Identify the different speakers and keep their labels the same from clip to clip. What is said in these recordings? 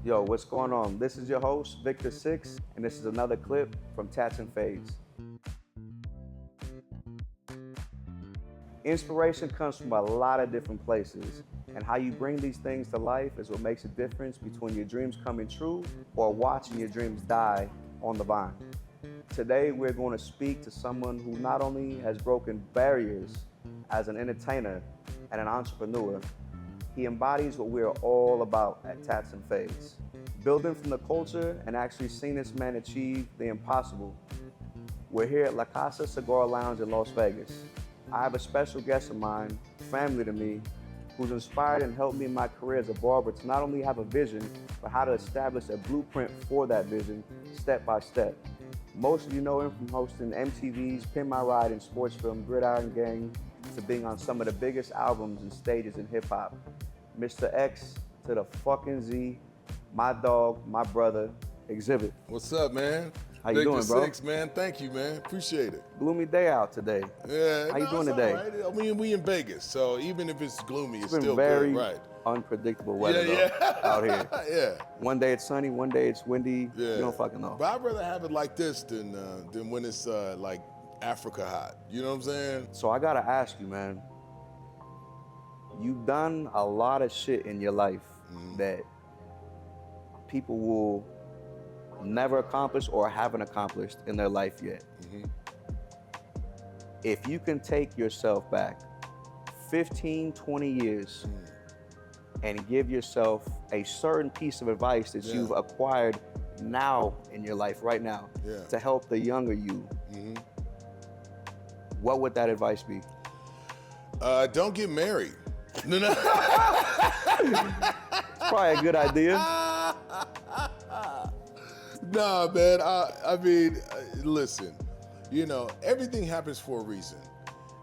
Speaker 1: Yo, what's going on? This is your host, Victor Six, and this is another clip from Tats and Fades. Inspiration comes from a lot of different places, and how you bring these things to life is what makes a difference between your dreams coming true or watching your dreams die on the vine. Today, we're going to speak to someone who not only has broken barriers as an entertainer and an entrepreneur, he embodies what we're all about at Tats and Fades. Building from the culture and actually seeing this man achieve the impossible. We're here at La Casa Cigar Lounge in Las Vegas. I have a special guest of mine, family to me, who's inspired and helped me in my career as a barber to not only have a vision, but how to establish a blueprint for that vision, step by step. Most of you know him from hosting MTV's Pin My Ride and sports film Gridiron Gang, to being on some of the biggest albums and stages in hip hop. Mr. X to the fucking Z, my dog, my brother, XZIBIT.
Speaker 2: What's up, man?
Speaker 1: How you doing, bro?
Speaker 2: Six, man. Thank you, man. Appreciate it.
Speaker 1: Gloomy day out today.
Speaker 2: Yeah.
Speaker 1: How you doing today?
Speaker 2: Right. I mean, we in Vegas, so even if it's gloomy, it's
Speaker 1: been
Speaker 2: still
Speaker 1: very
Speaker 2: good, right?
Speaker 1: Unpredictable weather though, out here.
Speaker 2: Yeah.
Speaker 1: One day it's sunny, one day it's windy.
Speaker 2: Yeah.
Speaker 1: You don't fucking know.
Speaker 2: But I'd rather have it like this than when it's like Africa hot. You know what I'm saying?
Speaker 1: So I gotta ask you, man. You've done a lot of shit in your life that people will never accomplish or haven't accomplished in their life yet. If you can take yourself back 15, 20 years and give yourself a certain piece of advice that you've acquired now in your life, right now, to help the younger you, what would that advice be?
Speaker 2: Don't get married. No.
Speaker 1: It's probably a good idea.
Speaker 2: Nah, man. I mean, listen. You know, everything happens for a reason,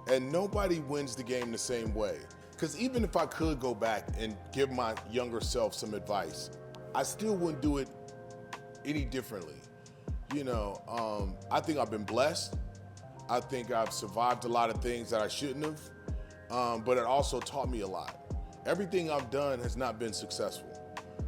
Speaker 2: and nobody wins the game the same way. Because even if I could go back and give my younger self some advice, I still wouldn't do it any differently. You know, I think I've been blessed. I think I've survived a lot of things that I shouldn't have, but it also taught me a lot. Everything I've done has not been successful.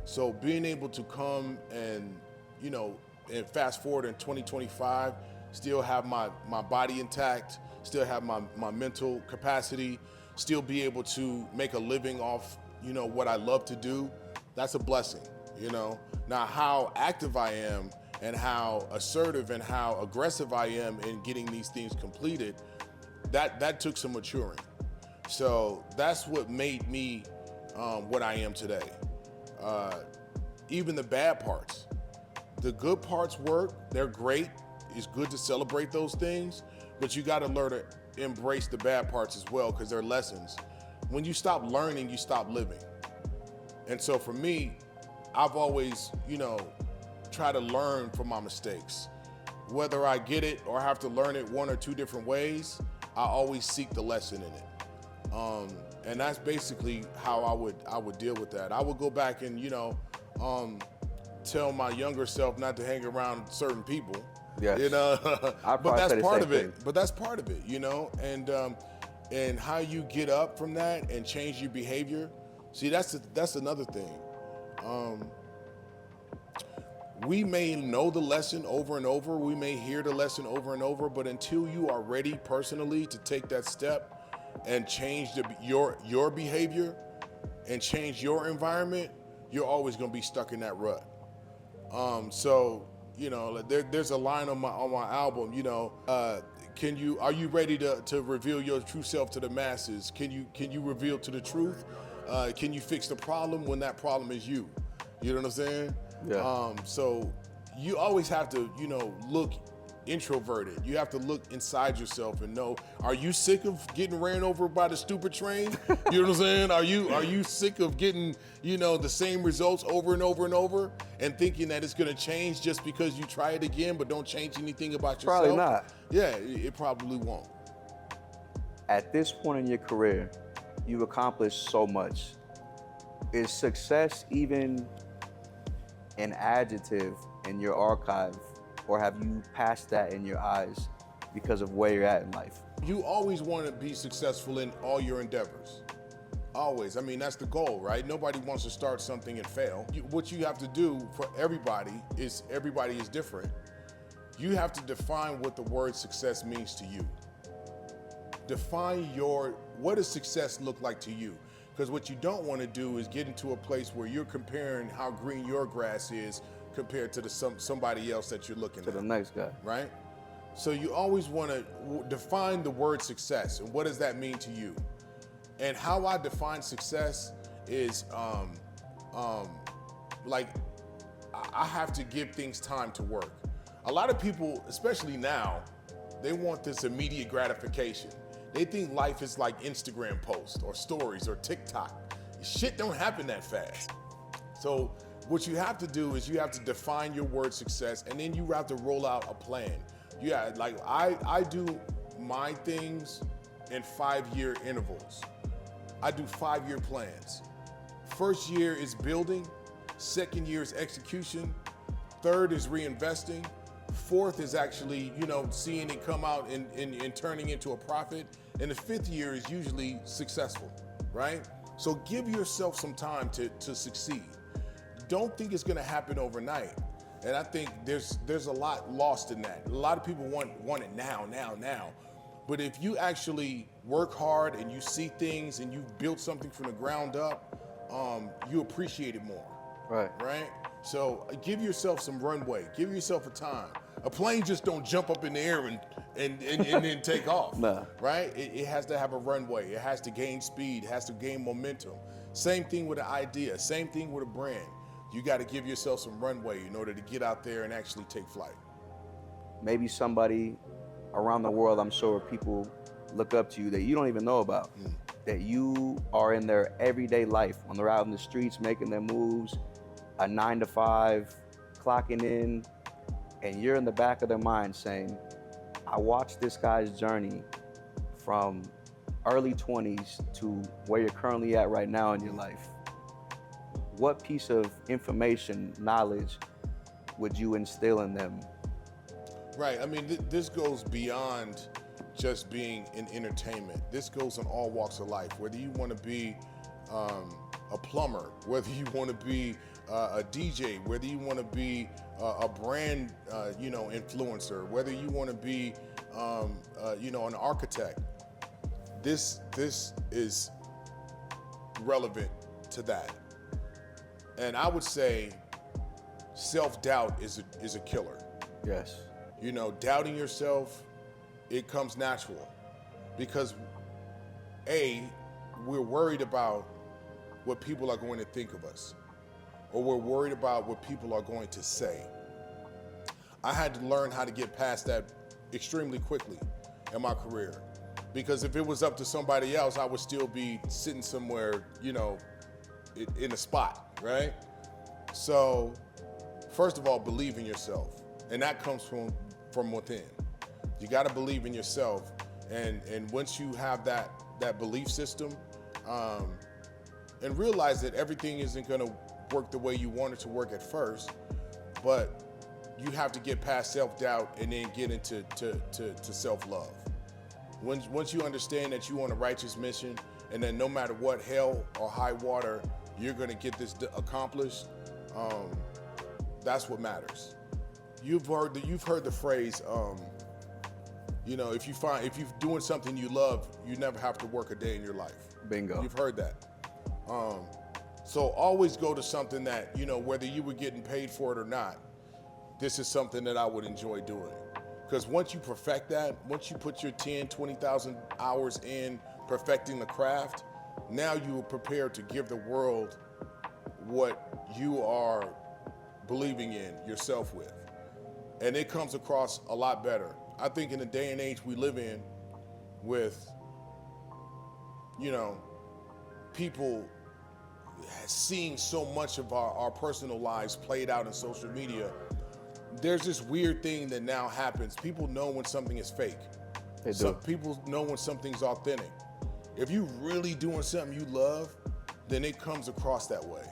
Speaker 2: So being able to come and, you know, and fast forward in 2025, still have my body intact, still have my mental capacity, still be able to make a living off, you know, what I love to do, that's a blessing, you know? Now, how active I am and how assertive and how aggressive I am in getting these things completed, that took some maturing. So that's what made me what I am today. Even the bad parts. The good parts work, they're great. It's good to celebrate those things, but you gotta learn to embrace the bad parts as well, because they're lessons. When you stop learning, you stop living. And so for me, I've always, you know, try to learn from my mistakes. Whether I get it or have to learn it one or two different ways, I always seek the lesson in it. And that's basically how I would deal with that. I would go back and, you know, tell my younger self not to hang around certain people.
Speaker 1: Yes.
Speaker 2: You know, but that's part of it.
Speaker 1: Thing.
Speaker 2: But that's part of it, you know, and how you get up from that and change your behavior. See, that's another thing. We may know the lesson over and over. We may hear the lesson over and over, but until you are ready personally to take that step and change your behavior and change your environment, you're always going to be stuck in that rut. So, you know, there's a line on my album, you know, are you ready to reveal your true self to the masses? Can you reveal to the truth? Can you fix the problem when that problem is you? You know what I'm saying?
Speaker 1: Yeah.
Speaker 2: So you always have to, you know, look introverted. You have to look inside yourself and know, are you sick of getting ran over by the stupid train? You know what I'm saying? Are you sick of getting, you know, the same results over and over and over and thinking that it's gonna change just because you try it again but don't change anything about yourself?
Speaker 1: Probably not.
Speaker 2: Yeah, it probably won't.
Speaker 1: At this point in your career, you've accomplished so much. Is success even an adjective in your archive, or have you passed that in your eyes because of where you're at in life?
Speaker 2: You always want to be successful in all your endeavors. Always. I mean, that's the goal, right? Nobody wants to start something and fail. What you have to do for everybody is different. You have to define what the word success means to you. Define what does success look like to you? Because what you don't want to do is get into a place where you're comparing how green your grass is compared to somebody else that you're looking
Speaker 1: To
Speaker 2: at.
Speaker 1: the next guy.
Speaker 2: Right? So you always want to define the word success and what does that mean to you? And how I define success is like I have to give things time to work. A lot of people, especially now, they want this immediate gratification. They think life is like Instagram posts or stories or TikTok. Shit don't happen that fast. So what you have to do is you have to define your word success, and then you have to roll out a plan. Yeah, like I do my things in 5-year intervals. I do 5-year plans. First year is building, second year is execution, third is reinvesting, fourth is actually, seeing it come out and turning into a profit, and the fifth year is usually successful, right? So give yourself some time to succeed. Don't think it's gonna happen overnight. And I think there's a lot lost in that. A lot of people want it now. But if you actually work hard and you see things and you build something from the ground up, you appreciate it more. Right? So give yourself some runway. Give yourself a time. A plane just don't jump up in the air and then take off.
Speaker 1: Nah.
Speaker 2: Right? It has to have a runway. It has to gain speed. It has to gain momentum. Same thing with an idea. Same thing with a brand. You got to give yourself some runway in order to get out there and actually take flight.
Speaker 1: Maybe somebody around the world, I'm sure people look up to you that you don't even know about, that you are in their everyday life when they're out in the streets making their moves, a 9 to 5, clocking in, and you're in the back of their mind saying, I watched this guy's journey from early 20s to where you're currently at right now in your life. What piece of information, knowledge would you instill in them?
Speaker 2: Right. I mean, this goes beyond just being in entertainment. This goes in all walks of life. Whether you want to be a plumber, whether you want to be a DJ, whether you want to be a brand, influencer, whether you want to be, an architect. This is relevant to that. And I would say self-doubt is a killer.
Speaker 1: Yes.
Speaker 2: Doubting yourself, it comes natural because we're worried about what people are going to think of us, or we're worried about what people are going to say. I had to learn how to get past that extremely quickly in my career, because if it was up to somebody else, I would still be sitting somewhere, in a spot, right? So, first of all, believe in yourself, and that comes from within. You got to believe in yourself, and once you have that belief system, and realize that everything isn't going to work the way you want it to work at first, but you have to get past self-doubt and then get into to self-love. Once you understand that you're on a righteous mission, and then no matter what, hell or high water, you're going to get this accomplished. That's what matters. You've heard the phrase, if you're doing something you love, you never have to work a day in your life.
Speaker 1: Bingo.
Speaker 2: You've heard that. So always go to something that, whether you were getting paid for it or not, this is something that I would enjoy doing. Because once you perfect that, once you put your 10, 20,000 hours in perfecting the craft, now you are prepared to give the world what you are believing in yourself with. And it comes across a lot better. I think in the day and age we live in with, people seeing so much of our personal lives played out in social media, there's this weird thing that now happens. People know when something is fake.
Speaker 1: They do.
Speaker 2: Some people know when something's authentic. If you're really doing something you love, then it comes across that way.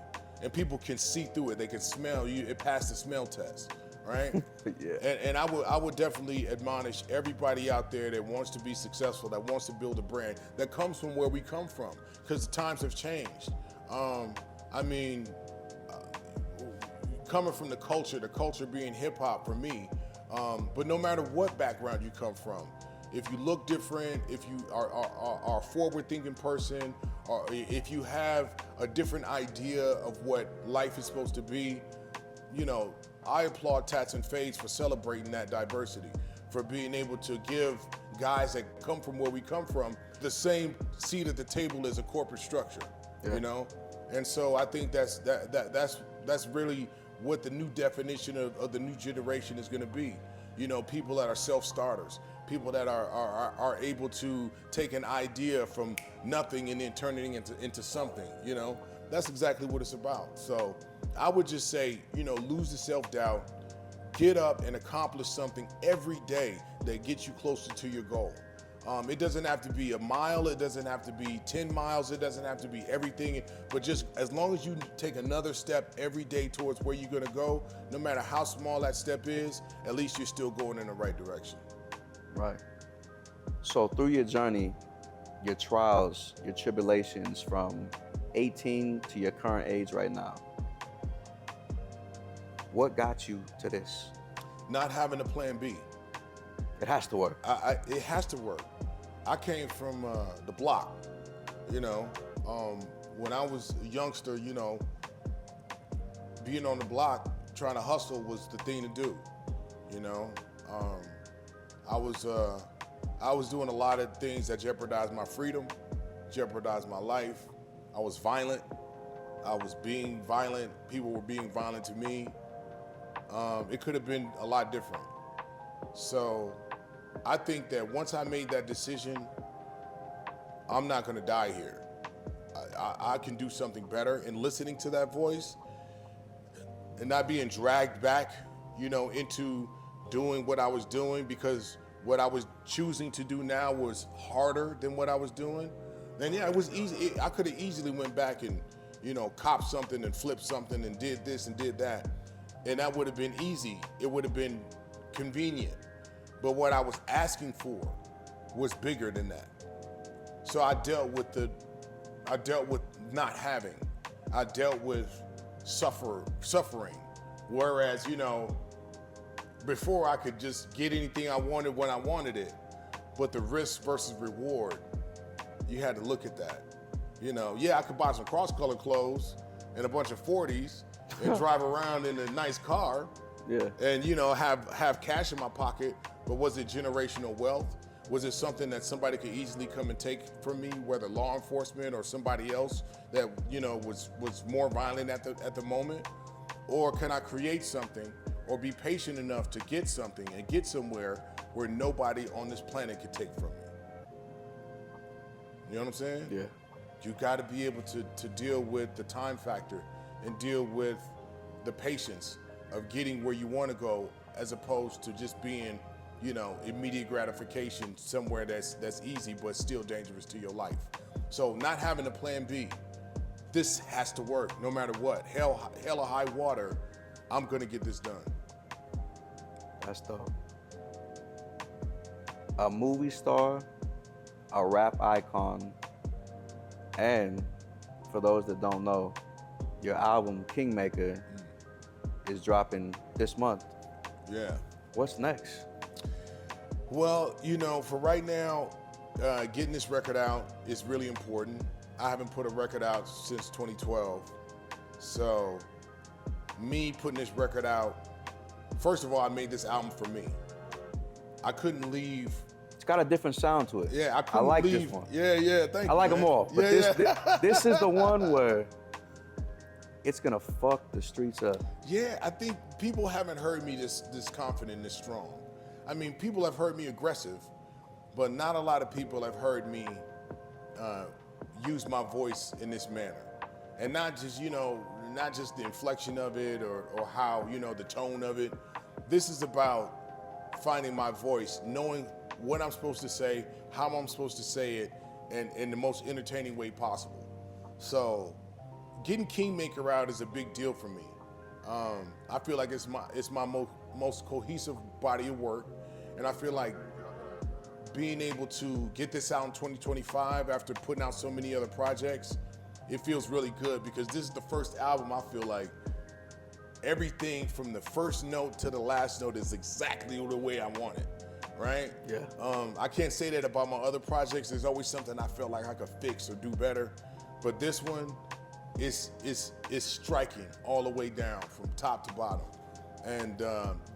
Speaker 2: And people can see through it. They can smell you. It passed the smell test, right?
Speaker 1: Yeah.
Speaker 2: And I would definitely admonish everybody out there that wants to be successful, that wants to build a brand, that comes from where we come from, because the times have changed. I mean, coming from the culture being hip hop for me, but no matter what background you come from, if you look different, if you are a forward-thinking person, or if you have a different idea of what life is supposed to be, you know, I applaud Tats and Fades for celebrating that diversity, for being able to give guys that come from where we come from the same seat at the table as a corporate structure, you know? And so I think that's really what the new definition of the new generation is gonna be. You know, people that are self-starters, people that are able to take an idea from nothing and then turn it into something, you know? That's exactly what it's about. So I would just say, you know, lose the self-doubt, get up and accomplish something every day that gets you closer to your goal. It doesn't have to be a mile, it doesn't have to be 10 miles, it doesn't have to be everything, but just as long as you take another step every day towards where you're gonna go, no matter how small that step is, at least you're still going in the right direction.
Speaker 1: Right. So through your journey, your trials, your tribulations from 18 to your current age right now, what got you to this?
Speaker 2: Not having a plan B.
Speaker 1: It has to work.
Speaker 2: It has to work. I came from the block, you know. When I was a youngster, you know, being on the block, trying to hustle was the thing to do, you know. I was doing a lot of things that jeopardized my freedom, jeopardized my life. I was violent. I was being violent. People were being violent to me. It could have been a lot different. So I think that once I made that decision, I'm not gonna die here. I can do something better, and listening to that voice and not being dragged back, you know, into doing what I was doing, because what I was choosing to do now was harder than what I was doing. Then yeah, it was easy. I could have easily went back and, you know, copped something and flipped something and did this and did that. And that would have been easy. It would have been convenient. But what I was asking for was bigger than that. So I dealt with not having. I dealt with suffering. Whereas, you know, before I could just get anything I wanted when I wanted it. But the risk versus reward, you had to look at that. You know, yeah, I could buy some cross-colored clothes and a bunch of 40s and drive around in a nice car, and, you know, have cash in my pocket, but was it generational wealth? Was it something that somebody could easily come and take from me, whether law enforcement or somebody else that, you know, was more violent at the moment? Or can I create something or be patient enough to get something and get somewhere where nobody on this planet could take from me? You know what I'm saying?
Speaker 1: Yeah.
Speaker 2: You got to be able to deal with the time factor and deal with the patience of getting where you want to go, as opposed to just being, you know, immediate gratification somewhere that's easy but still dangerous to your life. So not having a plan B, this has to work no matter what. Hell or high water, I'm gonna get this done.
Speaker 1: That's dope. A movie star, a rap icon, and for those that don't know, your album KINGMAKER is dropping this month.
Speaker 2: Yeah.
Speaker 1: What's next?
Speaker 2: Well, you know, for right now, getting this record out is really important. I haven't put a record out since 2012. So me putting this record out, first of all, I made this album for me. I couldn't leave.
Speaker 1: It's got a different sound to it.
Speaker 2: Yeah, I couldn't
Speaker 1: like
Speaker 2: leave.
Speaker 1: this one.
Speaker 2: Yeah, thank you.
Speaker 1: I like
Speaker 2: man.
Speaker 1: them all, but
Speaker 2: Yeah,
Speaker 1: this is the one where it's gonna fuck the streets up.
Speaker 2: Yeah, I think people haven't heard me this confident, this strong. I mean, people have heard me aggressive, but not a lot of people have heard me use my voice in this manner. And not just, you know, not just the inflection of it or how, you know, the tone of it. This is about finding my voice, knowing what I'm supposed to say, how I'm supposed to say it, and in the most entertaining way possible. So getting KINGMAKER out is a big deal for me. I feel like it's my most cohesive body of work, and I feel like being able to get this out in 2025 after putting out so many other projects, it feels really good because this is the first album I feel like everything from the first note to the last note is exactly the way I want it, right?
Speaker 1: Yeah.
Speaker 2: I can't say that about my other projects. There's always something I feel like I could fix or do better, but this one is striking all the way down from top to bottom. And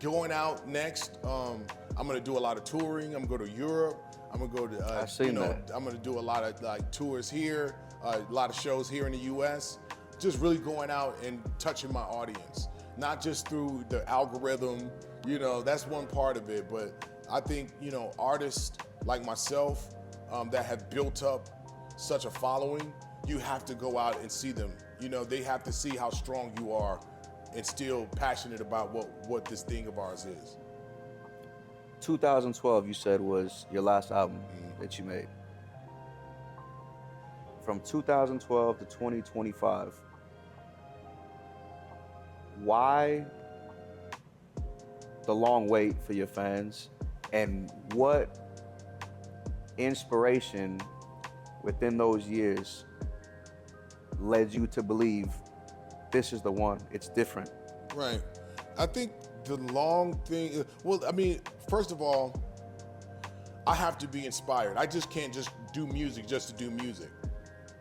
Speaker 2: going out next, I'm gonna do a lot of touring. I'm gonna go to Europe. I'm gonna go to,
Speaker 1: I've seen that.
Speaker 2: I'm gonna do a lot of like tours here, a lot of shows here in the U.S. Just really going out and touching my audience, not just through the algorithm. That's one part of it, but I think artists like myself that have built up such a following, you have to go out and see them. They have to see how strong you are and still passionate about what this thing of ours is.
Speaker 1: 2012, you said, was your last album that you made. From 2012 to 2025, why the long wait for your fans, and what inspiration within those years led you to believe this is the one, it's different?
Speaker 2: Right. I think the long thing, first of all, I have to be inspired. I just can't just do music just to do music,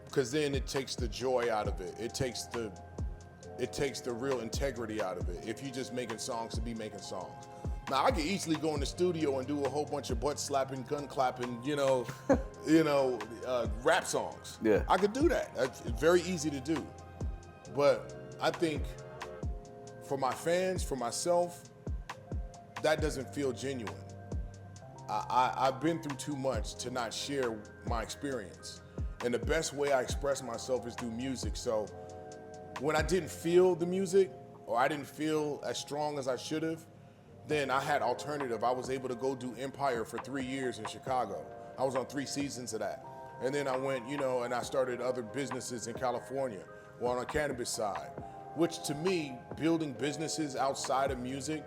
Speaker 2: because then it takes the joy out of it. It takes the real integrity out of it if you're just making songs to be making songs. Now, I could easily go in the studio and do a whole bunch of butt slapping, gun clapping, rap songs.
Speaker 1: Yeah.
Speaker 2: I could do that. It's very easy to do. But I think for my fans, for myself, that doesn't feel genuine. I've been through too much to not share my experience. And the best way I express myself is through music. So when I didn't feel the music, or I didn't feel as strong as I should have, then I had alternative. I was able to go do Empire for 3 years in Chicago. I was on 3 seasons of that. And then I went, and I started other businesses in California, on the cannabis side, which to me, building businesses outside of music,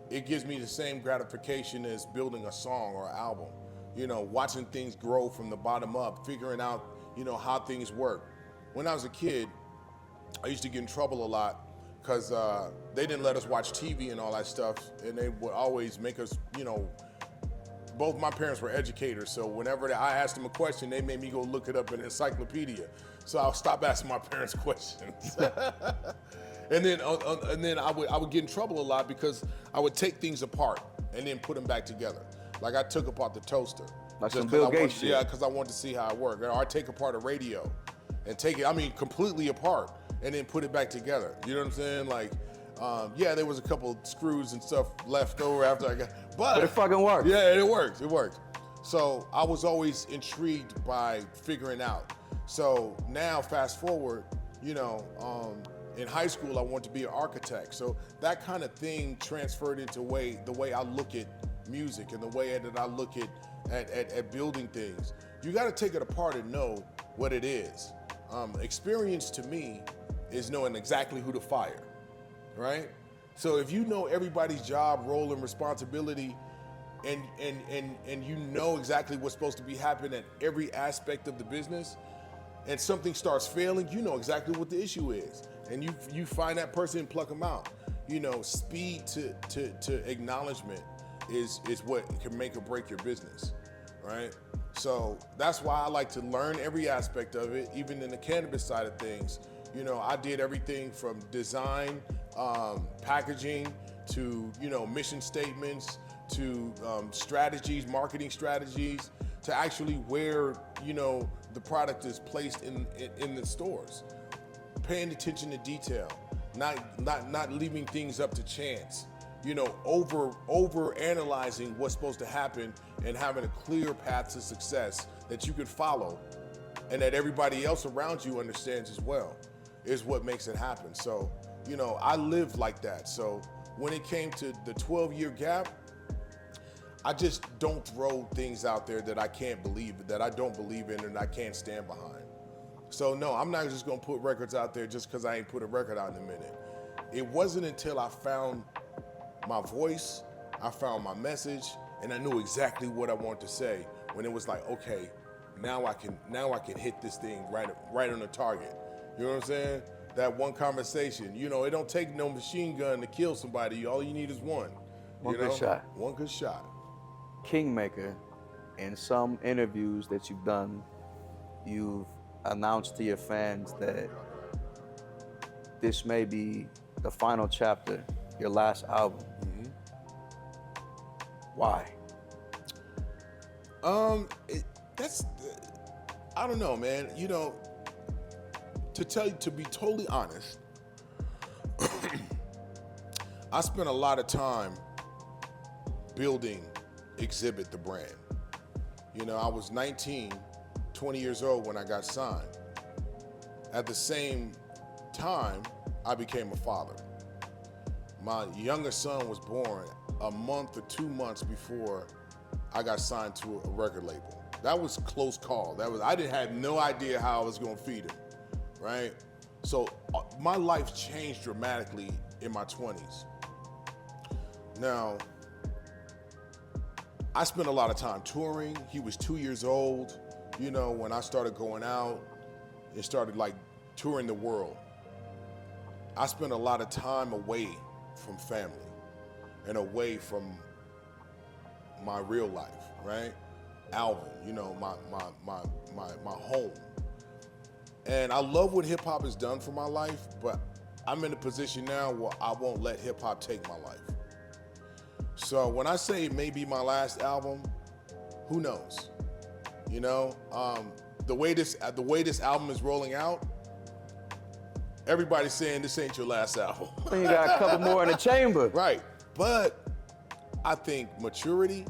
Speaker 2: it gives me the same gratification as building a song or an album. Watching things grow from the bottom up, figuring out, how things work. When I was a kid, I used to get in trouble a lot because they didn't let us watch TV and all that stuff, and they would always make us, both my parents were educators, so whenever I asked them a question, they made me go look it up in an encyclopedia. So I'll stop asking my parents questions. and then I would get in trouble a lot because I would take things apart and then put them back together. Like I took apart the toaster.
Speaker 1: Like some Bill Gates shit.
Speaker 2: Yeah, because I wanted to see how it worked. Or I take apart a radio and take it, completely apart and then put it back together. You know what I'm saying? Like, there was a couple screws and stuff left over after I got, but
Speaker 1: it fucking worked.
Speaker 2: Yeah, it worked. So I was always intrigued by figuring out. So now, fast forward, in high school, I wanted to be an architect. So that kind of thing transferred into the way I look at music and the way that I look at building things. You got to take it apart and know what it is. Experience to me is knowing exactly who to fire, right? So if you know everybody's job, role, and responsibility, and you know exactly what's supposed to be happening at every aspect of the business, and something starts failing, you know exactly what the issue is. And you find that person and pluck them out. Speed to acknowledgement is what can make or break your business, right? So that's why I like to learn every aspect of it, even in the cannabis side of things. I did everything from design, packaging, to, mission statements, to strategies, marketing strategies, to actually where, the product is placed in the stores. Paying attention to detail, not leaving things up to chance. Over analyzing what's supposed to happen and having a clear path to success that you can follow and that everybody else around you understands as well is what makes it happen. So, I lived like that. So when it came to the 12-year gap, I just don't throw things out there that I can't believe, that I don't believe in and I can't stand behind. So no, I'm not just gonna put records out there just because I ain't put a record out in a minute. it wasn't until I found my voice, I found my message, and I knew exactly what I wanted to say when it was like, okay, now I can hit this thing right on the target. You know what I'm saying? That one conversation. You know, it don't take no machine gun to kill somebody. All you need is one.
Speaker 1: One good shot.
Speaker 2: One good shot.
Speaker 1: KINGMAKER, in some interviews that you've done, you've announced to your fans that this may be the final chapter, your last album.
Speaker 2: Mm-hmm.
Speaker 1: Why?
Speaker 2: I don't know, man. You know, to be totally honest, I spent a lot of time building XZIBIT, the brand. You know, I was 19, 20 years old when I got signed. At the same time, I became a father. My youngest son was born a month or 2 months before I got signed to a record label. That was a close call. I didn't have no idea how I was gonna feed him, right? So my life changed dramatically in my 20s. Now, I spent a lot of time touring. He was 2 years old. You know, when I started going out, it started like touring the world. I spent a lot of time away from family and away from my real life, right? Alvin, you know, my home. And I love what hip hop has done for my life, but I'm in a position now where I won't let hip hop take my life. So when I say it may be my last album, who knows? You know, the way this album is rolling out, everybody's saying this ain't your last album.
Speaker 1: You got a couple more in the chamber.
Speaker 2: Right, but I think maturity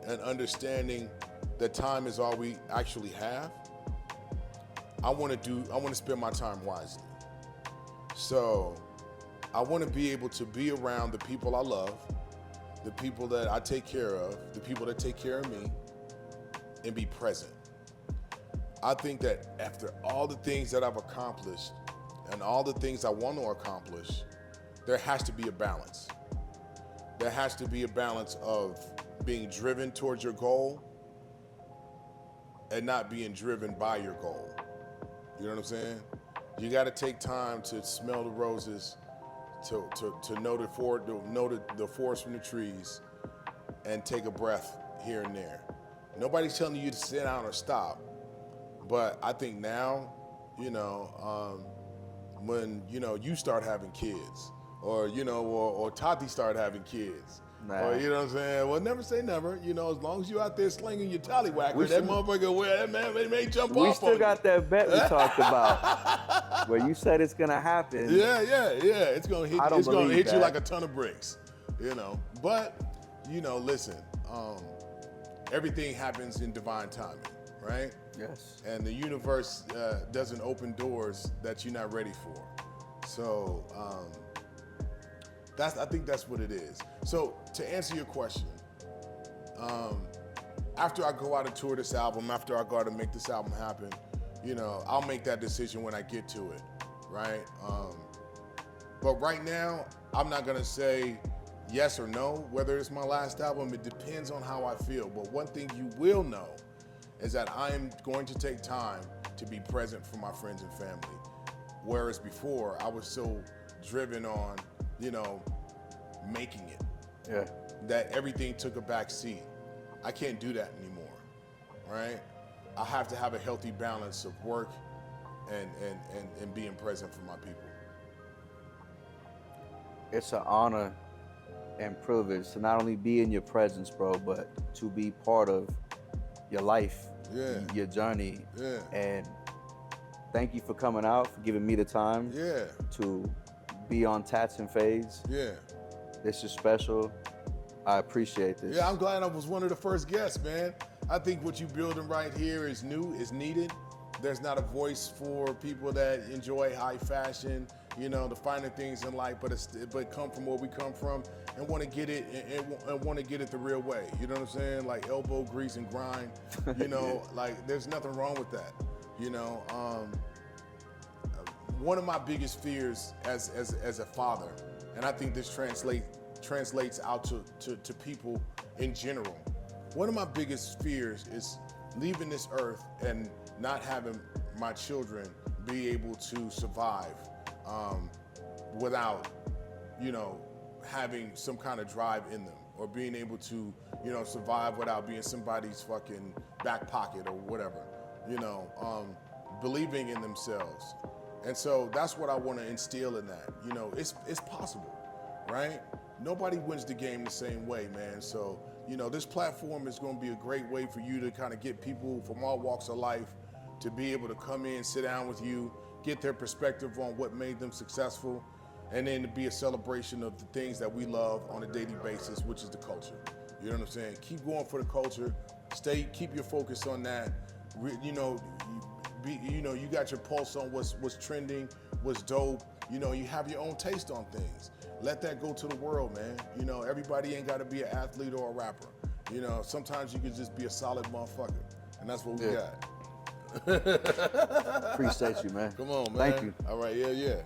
Speaker 2: and understanding that time is all we actually have. I want to spend my time wisely. So I want to be able to be around the people I love, the people that I take care of, the people that take care of me, and be present. I think that after all the things that I've accomplished and all the things I want to accomplish, there has to be a balance. There has to be a balance of being driven towards your goal and not being driven by your goal. You know what I'm saying? You got to take time to smell the roses, to know the forest from the trees, and take a breath here and there. Nobody's telling you to sit down or stop, but I think now, you know, when you start having kids, or or Tati start having kids.
Speaker 1: Nah.
Speaker 2: Or, you know what I'm saying? Well, never say never. You know, as long as you out there slinging your tallywhacker, that motherfucker, that man may jump off on you.
Speaker 1: We still got that bet we talked about, where you said it's gonna happen.
Speaker 2: Yeah. It's gonna hit. It's gonna hit you like a ton of bricks. You know, but listen. Everything happens in divine timing, right?
Speaker 1: Yes.
Speaker 2: And the universe doesn't open doors that you're not ready for. So. I think that's what it is. So to answer your question, after I go out and tour this album, after I go out and make this album happen, I'll make that decision when I get to it, right? But right now, I'm not gonna say yes or no, whether it's my last album. It depends on how I feel. But one thing you will know is that I am going to take time to be present for my friends and family. Whereas before, I was so driven on making it.
Speaker 1: Yeah.
Speaker 2: That everything took a back seat. I can't do that anymore, right? I have to have a healthy balance of work and being present for my people.
Speaker 1: It's an honor and privilege to not only be in your presence, bro, but to be part of your life, your journey.
Speaker 2: Yeah.
Speaker 1: And thank you for coming out, for giving me the time to be on Tats and Fades.
Speaker 2: Yeah.
Speaker 1: This is special. I appreciate this.
Speaker 2: Yeah, I'm glad I was one of the first guests, man. I think what you're building right here is new, is needed. There's not a voice for people that enjoy high fashion, the finer things in life, but come from where we come from and want to get it and want to get it the real way. You know what I'm saying? Like elbow grease and grind. Like there's nothing wrong with that. one of my biggest fears as a father, and I think this translates out to people in general. One of my biggest fears is leaving this earth and not having my children be able to survive without, you know, having some kind of drive in them, or being able to, you know, survive without being somebody's fucking back pocket or whatever, you know, believing in themselves. And so that's what I want to instill in that. You know, it's possible, right? Nobody wins the game the same way, man. So, you know, this platform is going to be a great way for you to kind of get people from all walks of life to be able to come in, sit down with you, get their perspective on what made them successful, and then to be a celebration of the things that we love on a daily basis, which is the culture. You know what I'm saying? Keep going for the culture. Keep your focus on that. You know, you got your pulse on what's trending, what's dope. You know, you have your own taste on things. Let that go to the world, man. You know, everybody ain't got to be an athlete or a rapper. You know, sometimes you can just be a solid motherfucker, and that's what we got.
Speaker 1: Appreciate you, man.
Speaker 2: Come on, man.
Speaker 1: Thank you.
Speaker 2: All right, yeah.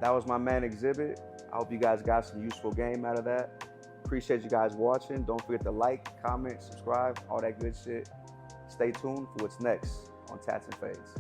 Speaker 1: That was my man XZIBIT. I hope you guys got some useful game out of that. Appreciate you guys watching. Don't forget to like, comment, subscribe, all that good shit. Stay tuned for what's next on Tats and Fades.